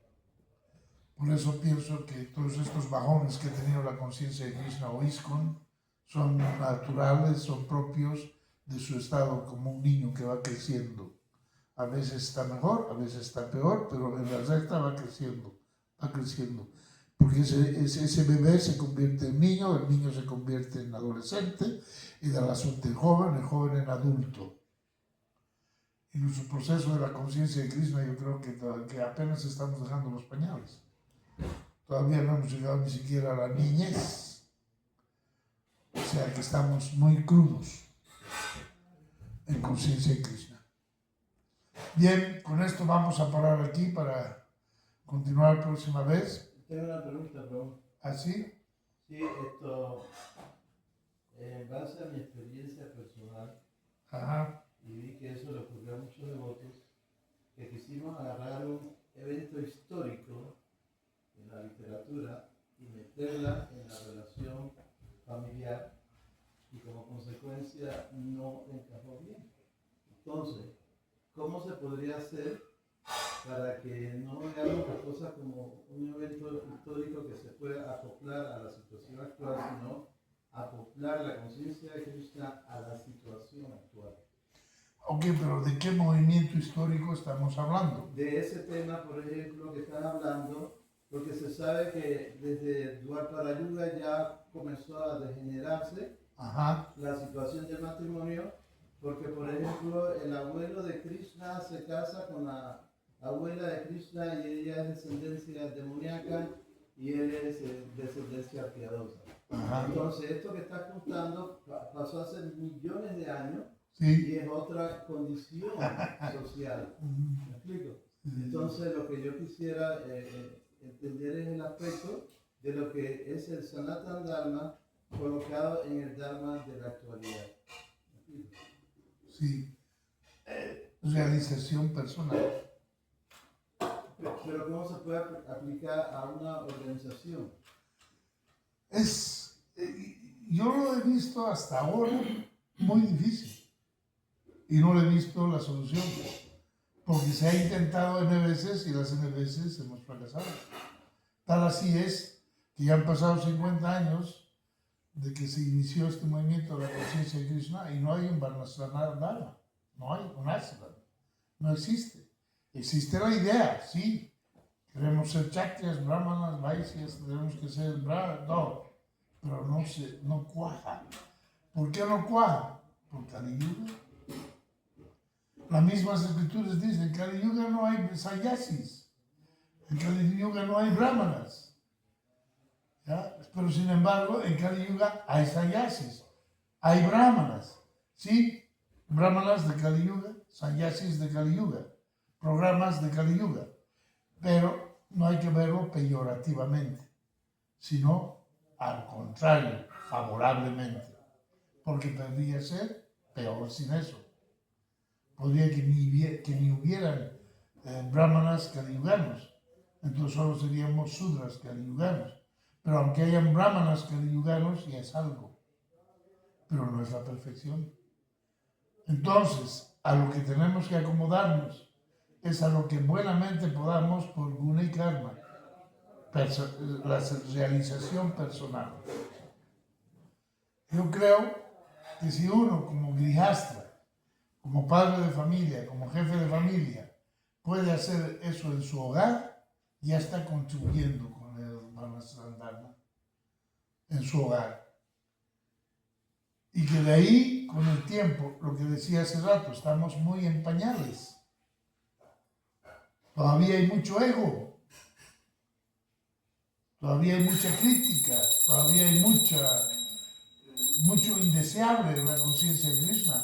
Por eso pienso que todos estos bajones que ha tenido la conciencia de Krishna o ISKCON son naturales, son propios de su estado como un niño que va creciendo. A veces está mejor, a veces está peor, pero en la recta va creciendo, va creciendo. Porque ese bebé se convierte en niño, el niño se convierte en adolescente, y del asunto el joven en adulto. Y nuestro proceso de la conciencia de Krishna, yo creo que apenas estamos dejando los pañales. Todavía no hemos llegado ni siquiera a la niñez. O sea que estamos muy crudos en conciencia de Krishna. Bien, con esto vamos a parar aquí para continuar la próxima vez. Tengo una pregunta, Ron. ¿Así? Sí, en base a mi experiencia personal, Ajá. y vi que eso le ocurrió a muchos devotos, que quisimos agarrar un evento histórico en la literatura y meterla en la relación familiar, y como consecuencia no encajó bien. Entonces, ¿cómo se podría hacer para que no veamos las cosas como un evento histórico que se pueda acoplar a la situación actual, sino acoplar la conciencia de Krishna a la situación actual? Ok, pero ¿de qué movimiento histórico estamos hablando? De ese tema, por ejemplo, que están hablando, porque se sabe que desde Dwapara Yuga ya comenzó a degenerarse la situación del matrimonio, porque, por ejemplo, el abuelo de Krishna se casa con la abuela de Krishna y ella es descendencia demoníaca y él es descendencia piadosa. Entonces, esto que estás contando pasó hace millones de años. Sí. Y es otra condición social. ¿Me explico? Entonces, lo que yo quisiera entender es el aspecto de lo que es el Sanatana Dharma colocado en el Dharma de la actualidad. ¿Me explico? Sí. Realización personal. Pero ¿cómo se puede aplicar a una organización? Yo lo he visto hasta ahora muy difícil. Y no le he visto la solución, porque se ha intentado N veces y las N veces hemos fracasado. Tal así es que ya han pasado 50 años de que se inició este movimiento de la conciencia de Krishna y no hay un Varnasrana Dharma, no hay un ashram, no existe. Existe la idea, sí, queremos ser Kshatriyas, Brahmanas, Vaisyas, tenemos que ser Brahmanas, no, pero no cuaja. ¿Por qué no cuaja? Por Kali Yuga. Las mismas escrituras dicen que en Kali Yuga no hay sannyasis, en Kali Yuga no hay brahmanas. ¿Ya? Pero sin embargo, en Kali Yuga hay sannyasis, hay brahmanas. Sí, brahmanas de Kali Yuga, sannyasis de Kali Yuga, programas de Kali Yuga. Pero no hay que verlo peyorativamente, sino al contrario, favorablemente. porque podría ser peor sin eso. Podría que ni hubieran brahmanas kaliyuganos, entonces solo seríamos sudras kaliyuganos. Pero aunque hayan brahmanas kaliyuganos, ya es algo, pero no es la perfección. Entonces, a lo que tenemos que acomodarnos es a lo que buenamente podamos por guna y karma, la realización personal. Yo creo que si uno como grihastra, como padre de familia, como jefe de familia, puede hacer eso en su hogar, ya está contribuyendo con el Varnasrana en su hogar. Y que de ahí, con el tiempo, lo que decía hace rato, estamos muy en pañales. Todavía hay mucho ego, todavía hay mucha crítica, todavía hay mucho indeseable en la conciencia de Krishna,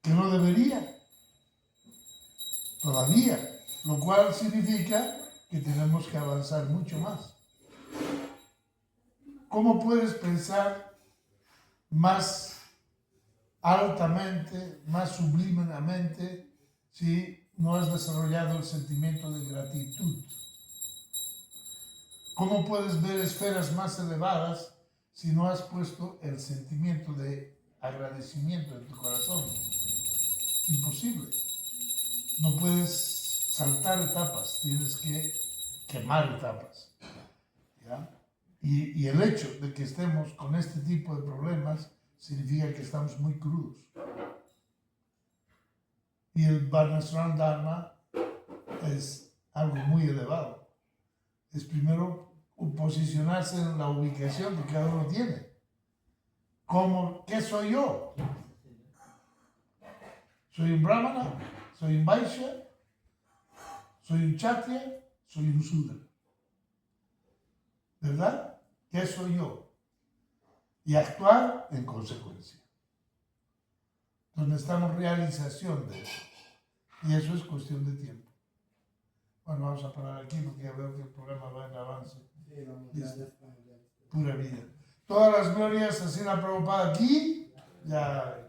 que no debería, todavía, lo cual significa que tenemos que avanzar mucho más. ¿Cómo puedes pensar más altamente, más sublimemente, si no has desarrollado el sentimiento de gratitud? ¿Cómo puedes ver esferas más elevadas si no has puesto el sentimiento de agradecimiento en tu corazón? Imposible. No puedes saltar etapas, tienes que quemar etapas. ¿Ya? Y el hecho de que estemos con este tipo de problemas significa que estamos muy crudos. Y el Varnasrana Dharma es algo muy elevado. Es primero posicionarse en la ubicación que cada uno tiene. ¿Qué soy yo? ¿Soy un brahmana? ¿Soy un vaishya? ¿Soy un kshatriya? ¿Soy un sudra? ¿Verdad? ¿Qué soy yo? Y actuar en consecuencia. Entonces necesitamos realización de eso. Y eso es cuestión de tiempo. Bueno, vamos a parar aquí porque ya veo que el programa va en avance. Pura vida. Todas las glorias, así la Prabhupada aquí, ya